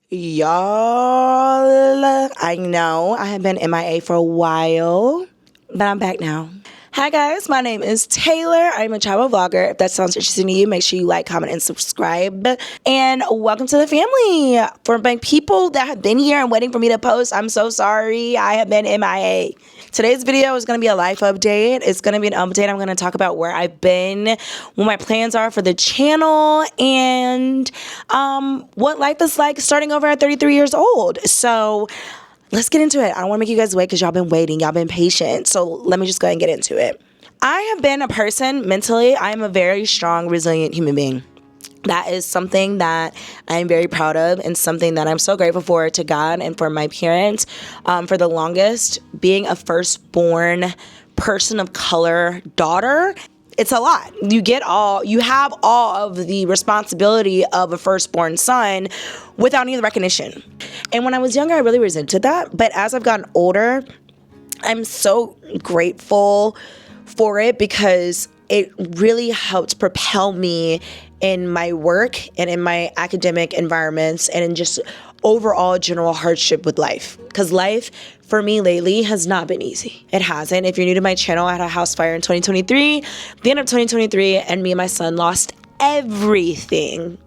Y'all, I know I have been MIA for a while, but I'm back now. Hi guys, my name is Taylor. I'm a travel vlogger. If that sounds interesting to you, make sure you like, comment, and subscribe. And welcome to the family. For my people that have been here and waiting for me to post, I'm so sorry. I have been MIA. Today's video is going to be a life update. It's going to be an update. I'm going to talk about where I've been, what my plans are for the channel, and what life is like starting over at 33 years old. So let's get into it. I don't want to make you guys wait because y'all been waiting. Y'all been patient. So let me just go ahead and get into it. I have been a person mentally. I am a very strong, resilient human being. That is something that I'm very proud of and something that I'm so grateful for to God and for my parents. For the longest, being a firstborn person of color daughter, it's a lot. You have all of the responsibility of a firstborn son without any of the recognition. And when I was younger, I really resented that. But as I've gotten older, I'm so grateful for it because it really helped propel me in my work and in my academic environments and in just overall general hardship with life. Because life for me lately has not been easy. It hasn't. If you're new to my channel, I had a house fire in 2023, the end of 2023, and me and my son lost everything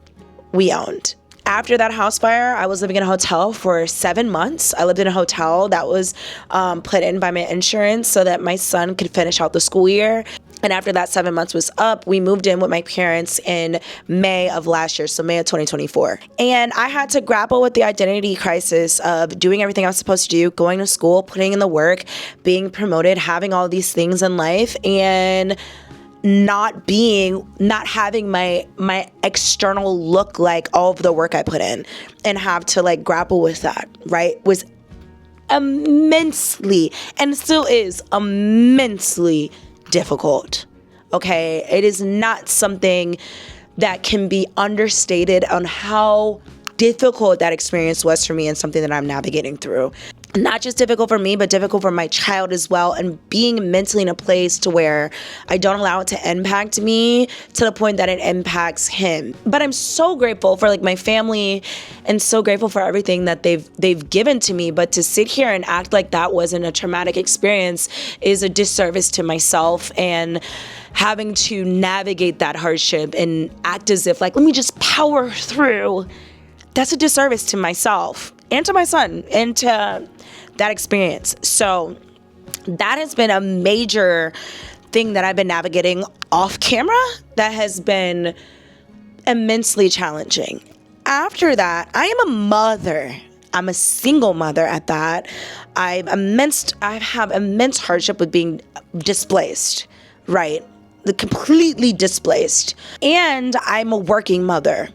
we owned. After that house fire, I was living in a hotel for 7 months. I lived in a hotel that was put in by my insurance so that my son could finish out the school year. And after that 7 months was up, we moved in with my parents in May of last year, so May of 2024. And I had to grapple with the identity crisis of doing everything I was supposed to do, going to school, putting in the work, being promoted, having all these things in life, and not having my external look like all of the work I put in, and have to like grapple with that, right? Was immensely, and still is immensely difficult. Okay, it is not something that can be understated on how difficult that experience was for me, and something that I'm navigating through. Not just difficult for me, but difficult for my child as well, and being mentally in a place to where I don't allow it to impact me to the point that it impacts him. But I'm so grateful for like my family and so grateful for everything that they've given to me. But to sit here and act like that wasn't a traumatic experience is a disservice to myself, and having to navigate that hardship and act as if like, let me just power through. That's a disservice to myself and to my son and to that experience. So that has been a major thing that I've been navigating off camera that has been immensely challenging. After that, I am a mother. I'm a single mother at that. I have immense hardship with being displaced, right? Completely displaced. And I'm a working mother.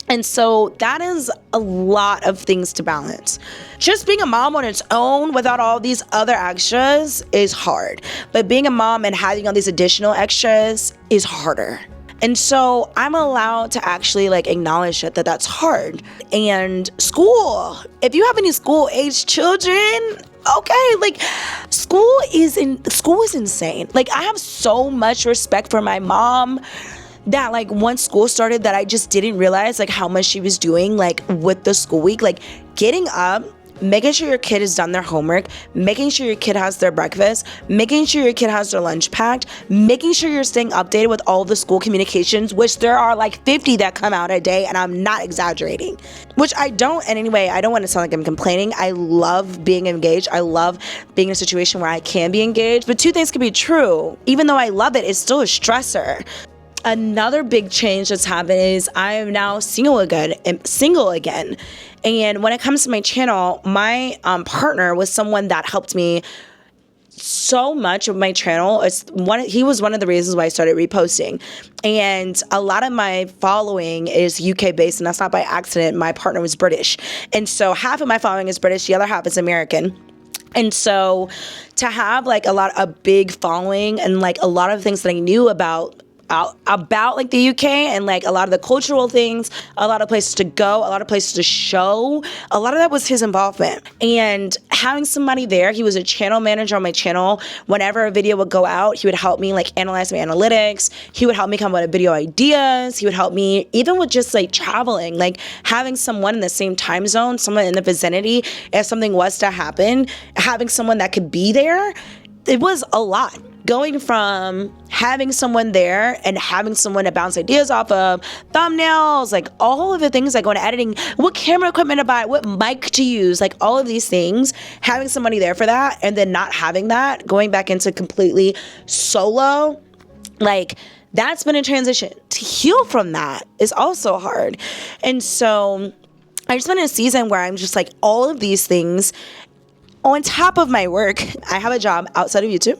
And so that is a lot of things to balance. Just being a mom on its own without all these other extras is hard. But being a mom and having all these additional extras is harder. And so I'm allowed to actually like acknowledge that that's hard. And school, if you have any school-age children, okay, like school is insane. Like I have so much respect for my mom that like once school started that I just didn't realize like how much she was doing like with the school week, like getting up, making sure your kid has done their homework, making sure your kid has their breakfast, making sure your kid has their lunch packed, making sure you're staying updated with all the school communications, which there are like 50 that come out a day, and I'm not exaggerating. Which I don't in any way, I don't want to sound like I'm complaining. I love being engaged. I love being in a situation where I can be engaged, but two things can be true. Even though I love it, it's still a stressor. Another big change that's happened is I am now single again. And when it comes to my channel, my partner was someone that helped me so much of my channel. He was one of the reasons why I started reposting. And a lot of my following is UK based, and that's not by accident. My partner was British. And so half of my following is British, the other half is American. And so to have like a big following and like a lot of things that I knew about about like the UK and like a lot of the cultural things, a lot of places to go, a lot of places to show. A lot of that was his involvement. And having somebody there, he was a channel manager on my channel. Whenever a video would go out, he would help me like analyze my analytics. He would help me come up with video ideas. He would help me even with just like traveling, like having someone in the same time zone, someone in the vicinity. If something was to happen, having someone that could be there, it was a lot. Going from having someone there and having someone to bounce ideas off of, thumbnails, like all of the things that go into editing, what camera equipment to buy, what mic to use, like all of these things, having somebody there for that and then not having that, going back into completely solo, like that's been a transition. To heal from that is also hard. And so I just been in a season where I'm just like all of these things on top of my work. I have a job outside of YouTube.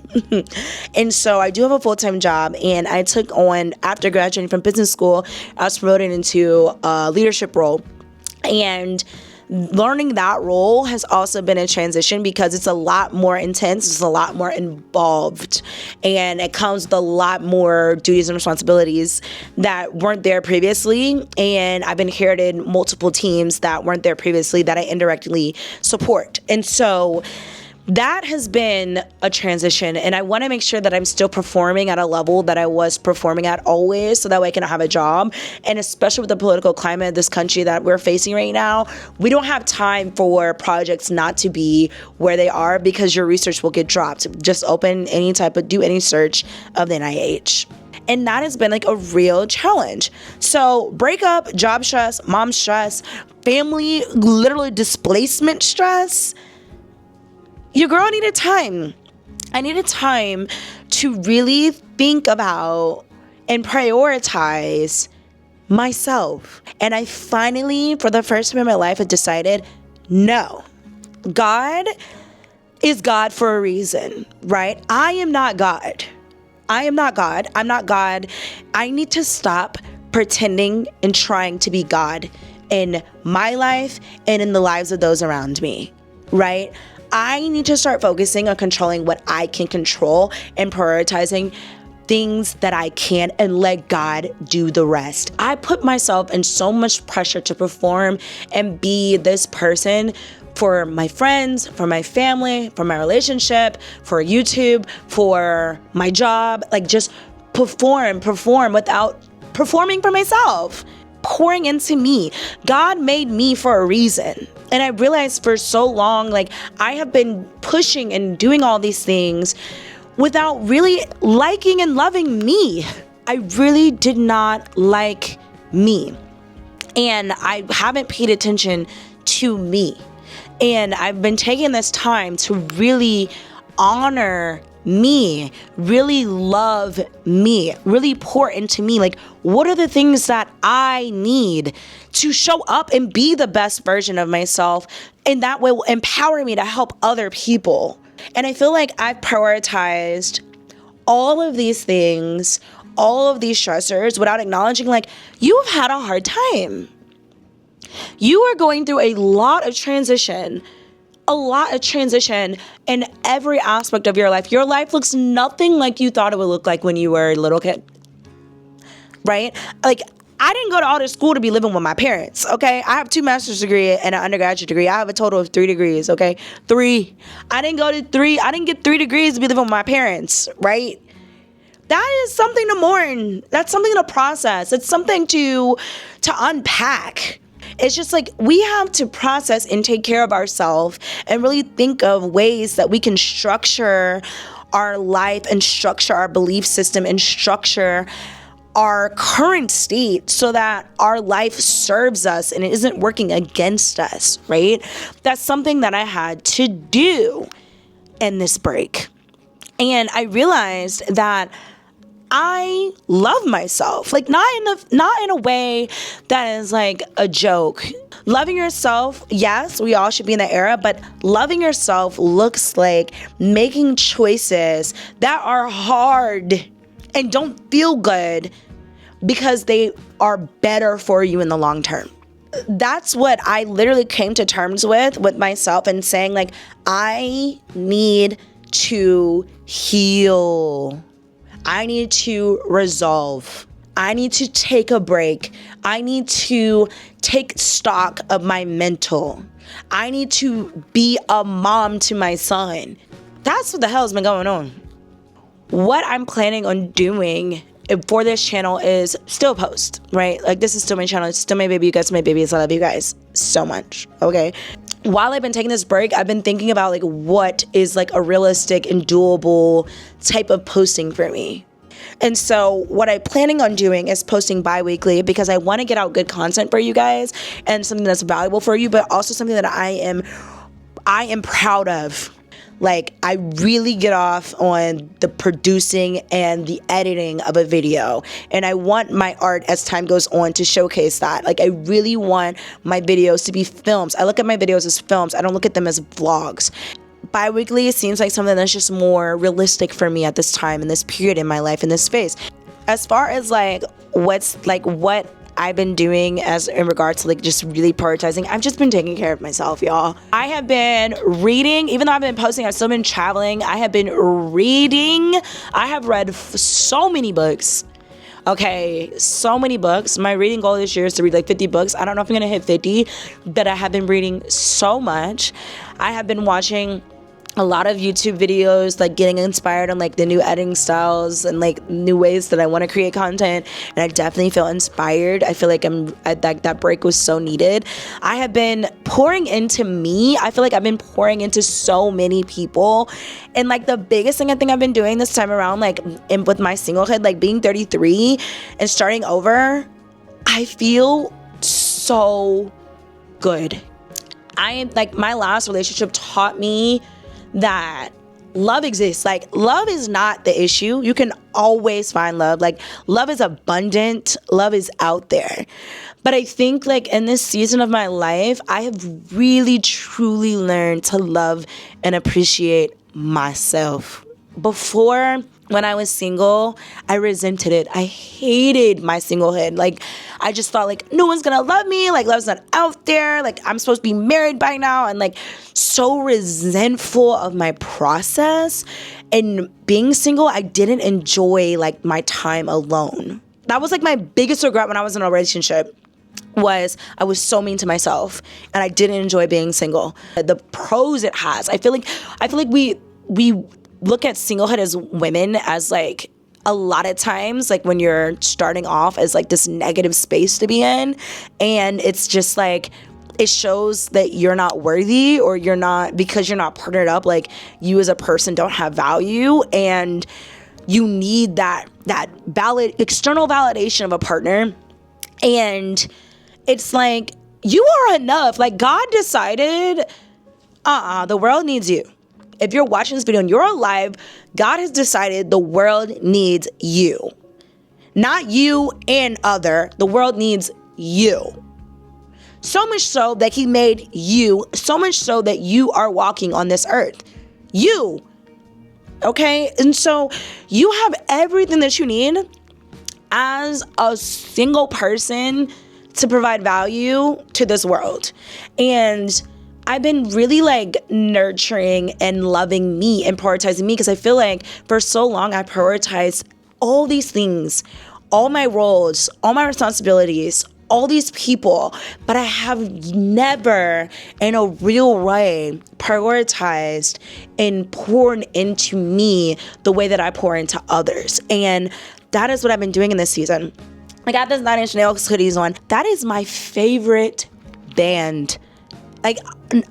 And so I do have a full-time job, and I took on, after graduating from business school, I was promoted into a leadership role. And learning that role has also been a transition because it's a lot more intense, it's a lot more involved, and it comes with a lot more duties and responsibilities that weren't there previously. And I've inherited multiple teams that weren't there previously that I indirectly support. And so that has been a transition, and I want to make sure that I'm still performing at a level that I was performing at always, so that way I can have a job. And especially with the political climate of this country that we're facing right now, we don't have time for projects not to be where they are because your research will get dropped. Just do any search of the NIH. And that has been like a real challenge. So breakup, job stress, mom stress, family, literally displacement stress. Your girl needed time. I needed time to really think about and prioritize myself. And I finally, for the first time in my life, had decided, no, God is God for a reason, right? I am not God. I'm not God. I need to stop pretending and trying to be God in my life and in the lives of those around me, right? I need to start focusing on controlling what I can control and prioritizing things that I can and let God do the rest. I put myself in so much pressure to perform and be this person for my friends, for my family, for my relationship, for YouTube, for my job, like just perform without performing for myself. Pouring into me. God made me for a reason. And I realized for so long, like I have been pushing and doing all these things without really liking and loving me. I really did not like me. And I haven't paid attention to me. And I've been taking this time to really honor me, really love me, really pour into me. Like, what are the things that I need to show up and be the best version of myself? And that will empower me to help other people. And I feel like I've prioritized all of these things, all of these stressors without acknowledging, like, you've had a hard time. You are going through a lot of transition in every aspect of your life. Your life looks nothing like you thought it would look like when you were a little kid, right? Like, I didn't go to all this school to be living with my parents, okay? I have 2 master's degrees and an undergraduate degree. I have a total of 3 degrees, okay? 3. I didn't get 3 degrees to be living with my parents, right? That is something to mourn. That's something to process. It's something to unpack. It's just like we have to process and take care of ourselves and really think of ways that we can structure our life and structure our belief system and structure our current state so that our life serves us and it isn't working against us, right? That's something that I had to do in this break. And I realized that I love myself, like not in a way that is like a joke. Loving yourself, yes, we all should be in that era, but loving yourself looks like making choices that are hard and don't feel good because they are better for you in the long term. That's what I literally came to terms with myself and saying, like, I need to heal. I need to resolve. I need to take a break. I need to take stock of my mental. I need to be a mom to my son. That's what the hell's been going on. What I'm planning on doing for this channel is still post, right? Like, this is still my channel. It's still my baby. You guys are my babies. I love you guys so much, okay? While I've been taking this break, I've been thinking about like what is like a realistic and doable type of posting for me. And so what I'm planning on doing is posting bi-weekly because I want to get out good content for you guys and something that's valuable for you, but also something that I am proud of. Like, I really get off on the producing and the editing of a video. And I want my art as time goes on to showcase that. Like, I really want my videos to be films. I look at my videos as films. I don't look at them as vlogs. Bi-weekly seems like something that's just more realistic for me at this time, in this period in my life, in this phase. As far as like what I've been doing as in regards to like just really prioritizing, I've just been taking care of myself, y'all. I have been reading, even though I've been posting, I've still been traveling. I have been reading. I have read so many books. Okay, so many books. My reading goal this year is to read like 50 books. I don't know if I'm gonna hit 50, but I have been reading so much. I have been watching a lot of YouTube videos, like getting inspired on like the new editing styles and like new ways that I want to create content. And I definitely feel inspired. I feel like that break was so needed. I have been pouring into me. I feel like I've been pouring into so many people. And like the biggest thing I think I've been doing this time around, like with my singlehood, like being 33 and starting over, I feel so good. I am like, my last relationship taught me that love exists. Like, love is not the issue. You can always find love. Like, love is abundant. Love is out there. But I think like in this season of my life, I have really truly learned to love and appreciate myself. Before, when I was single, I resented it. I hated my singlehood. Like, I just thought like no one's gonna love me. Like, love's not out there. Like, I'm supposed to be married by now, and like so resentful of my process. And being single, I didn't enjoy like my time alone. That was like my biggest regret when I was in a relationship. Was I was so mean to myself, and I didn't enjoy being single. The pros it has, I feel like we look at singlehood as women as like a lot of times like when you're starting off as like this negative space to be in, and it's just like it shows that you're not worthy, or you're not, because you're not partnered up, like you as a person don't have value, and you need that external validation of a partner. And it's like, you are enough. Like, God decided the world needs you. If you're watching this video and you're alive, God has decided the world needs you. Not you and other. The world needs you. So much so that he made you, so much so that you are walking on this earth. You. Okay? And so you have everything that you need as a single person to provide value to this world. And I've been really like nurturing and loving me and prioritizing me, because I feel like for so long I prioritized all these things, all my roles, all my responsibilities, all these people, but I have never in a real way prioritized and poured into me the way that I pour into others. And that is what I've been doing in this season. I got this 9 Inch Nails hoodies on. That is my favorite band. Like,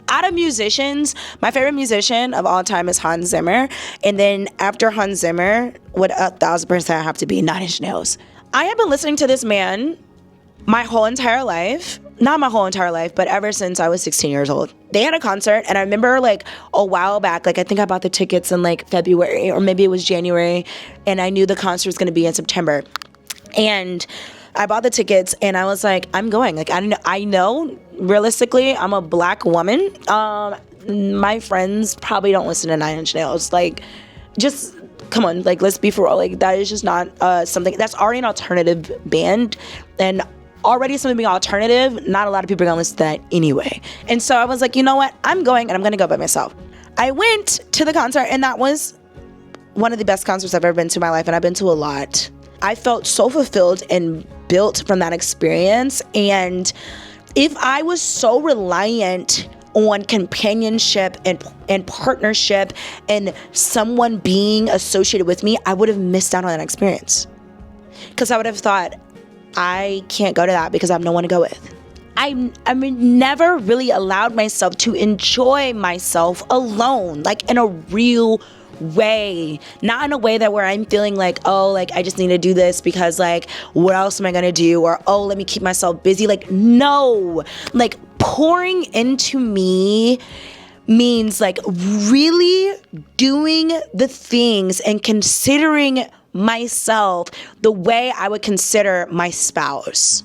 out of musicians, my favorite musician of all time is Hans Zimmer. And then after Hans Zimmer, would 1,000% have to be 9 Inch Nails. I have been listening to this man my whole entire life. Not my whole entire life, but ever since I was 16 years old. They had a concert, and I remember like a while back, like I think I bought the tickets in like February, or maybe it was January, and I knew the concert was going to be in September. And I bought the tickets, and I was like, I'm going. Like, I know realistically, I'm a black woman. My friends probably don't listen to 9 Inch Nails. Like, just come on, like, let's be for real. Like, that is just not something that's already an alternative band, and already something being alternative, not a lot of people are gonna listen to that anyway. And so I was like, you know what? I'm going, and I'm gonna go by myself. I went to the concert, and that was one of the best concerts I've ever been to in my life, and I've been to a lot. I felt so fulfilled and built from that experience. And if I was so reliant on companionship and partnership and someone being associated with me, I would have missed out on that experience. Because I would have thought, I can't go to that because I have no one to go with. I never really allowed myself to enjoy myself alone, like in a real way, not in a way that where I'm feeling like, oh, like I just need to do this because like what else am I gonna do, or oh, let me keep myself busy. Like, no, like pouring into me means like really doing the things and considering myself the way I would consider my spouse.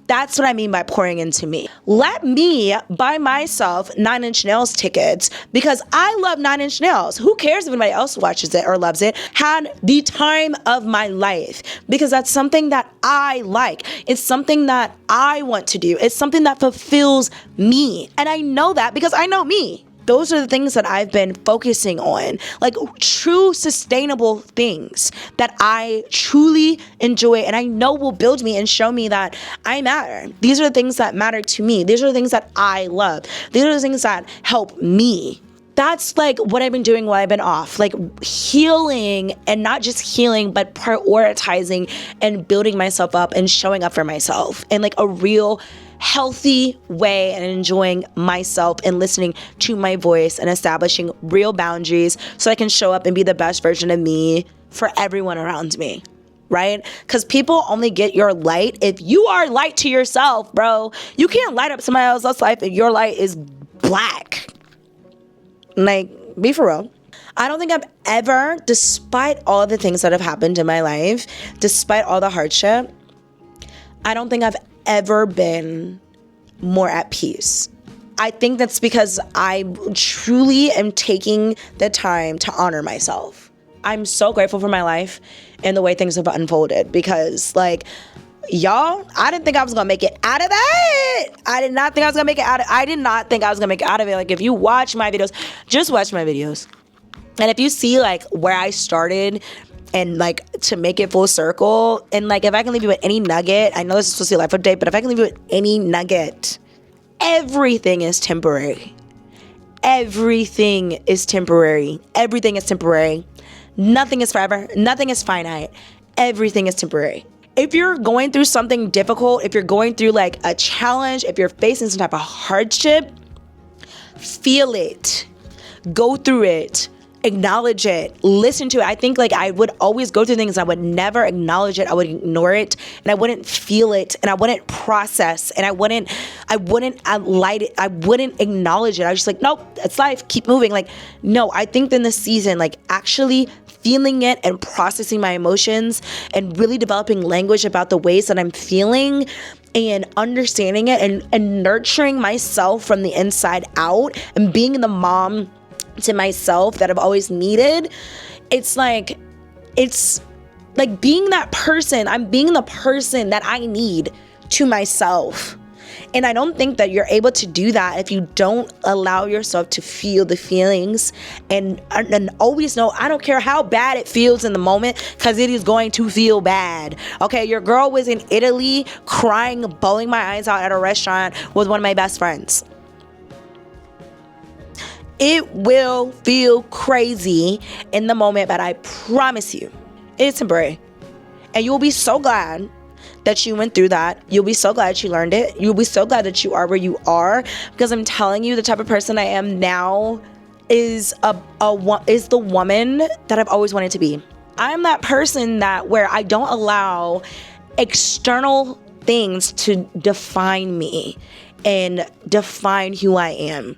That's what I mean by pouring into me. Let me buy myself 9 Inch Nails tickets because I love 9 Inch Nails. Who cares if anybody else watches it or loves it? Had the time of my life because that's something that I like. It's something that I want to do. It's something that fulfills me. And I know that because I know me. Those are the things that I've been focusing on, like true sustainable things that I truly enjoy and I know will build me and show me that I matter. These are the things that matter to me. These are the things that I love. These are the things that help me. That's like what I've been doing while I've been off, like healing, and not just healing, but prioritizing and building myself up and showing up for myself in like a real healthy way, and enjoying myself and listening to my voice and establishing real boundaries so I can show up and be the best version of me for everyone around me, right? Because people only get your light if you are light to yourself, bro. You can't light up somebody else's life if your light is black. Like, be for real. I don't think I've ever, despite all the things that have happened in my life, despite all the hardship, I don't think I've ever been more at peace. I think that's because I truly am taking the time to honor myself. I'm so grateful for my life and the way things have unfolded because, like, y'all, I didn't think I was gonna make it out of that. I did not think I was gonna make it out of it. Like, if you watch my videos, just watch my videos. And if you see, like, where I started and, like, to make it full circle, and, like, if I can leave you with any nugget, I know this is supposed to be a life update, but if I can leave you with any nugget, everything is temporary. Everything is temporary. Everything is temporary. Nothing is forever. Nothing is finite. Everything is temporary. If you're going through something difficult, if you're going through like a challenge, if you're facing some type of hardship, feel it. Go through it. Acknowledge it. Listen to it. I think like I would always go through things. I would never acknowledge it. I would ignore it, and I wouldn't feel it, and I wouldn't process, and I wouldn't light it. I wouldn't acknowledge it. I was just like, nope, it's life. Keep moving. Like, no, I think in this season, like actually feeling it and processing my emotions and really developing language about the ways that I'm feeling and understanding it and nurturing myself from the inside out and being the mom to myself that I've always needed. It's like being that person. I'm being the person that I need to myself. And I don't think that you're able to do that if you don't allow yourself to feel the feelings and always know, I don't care how bad it feels in the moment, because it is going to feel bad. Okay, your girl was in Italy crying, bawling my eyes out at a restaurant with one of my best friends. It will feel crazy in the moment, but I promise you, it's temporary. And you'll be so glad that you went through that. You'll be so glad you learned it. You'll be so glad that you are where you are, because I'm telling you, the type of person I am now is is the woman that I've always wanted to be. I'm that person that where I don't allow external things to define me and define who I am.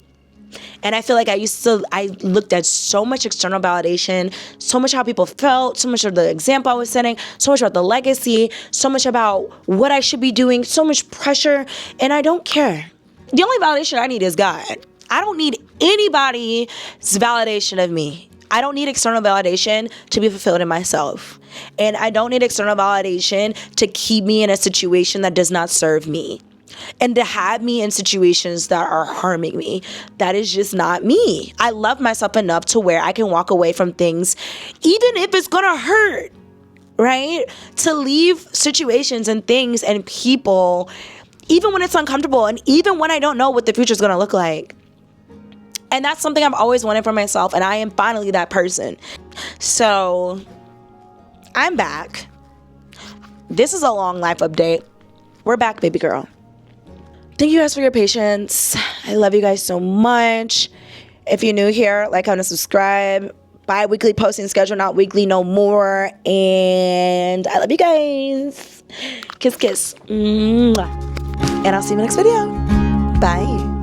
And I feel like I looked at so much external validation, so much how people felt, so much of the example I was setting, so much about the legacy, so much about what I should be doing, so much pressure, and I don't care. The only validation I need is God. I don't need anybody's validation of me. I don't need external validation to be fulfilled in myself. And I don't need external validation to keep me in a situation that does not serve me. and to have me in situations that are harming me. That is just not me. I love myself enough to where I can walk away from things, even if it's gonna hurt, right? To leave situations and things and people, even when it's uncomfortable and even when I don't know what the future is gonna look like. And that's something I've always wanted for myself, and I am finally that person. So I'm back. This is a long life update. We're back, baby girl. Thank you guys for your patience. I love you guys so much. If you're new here, like, comment, and subscribe. Bi-weekly posting schedule, not weekly no more. And I love you guys. Kiss, kiss. Mwah. And I'll see you in the next video. Bye.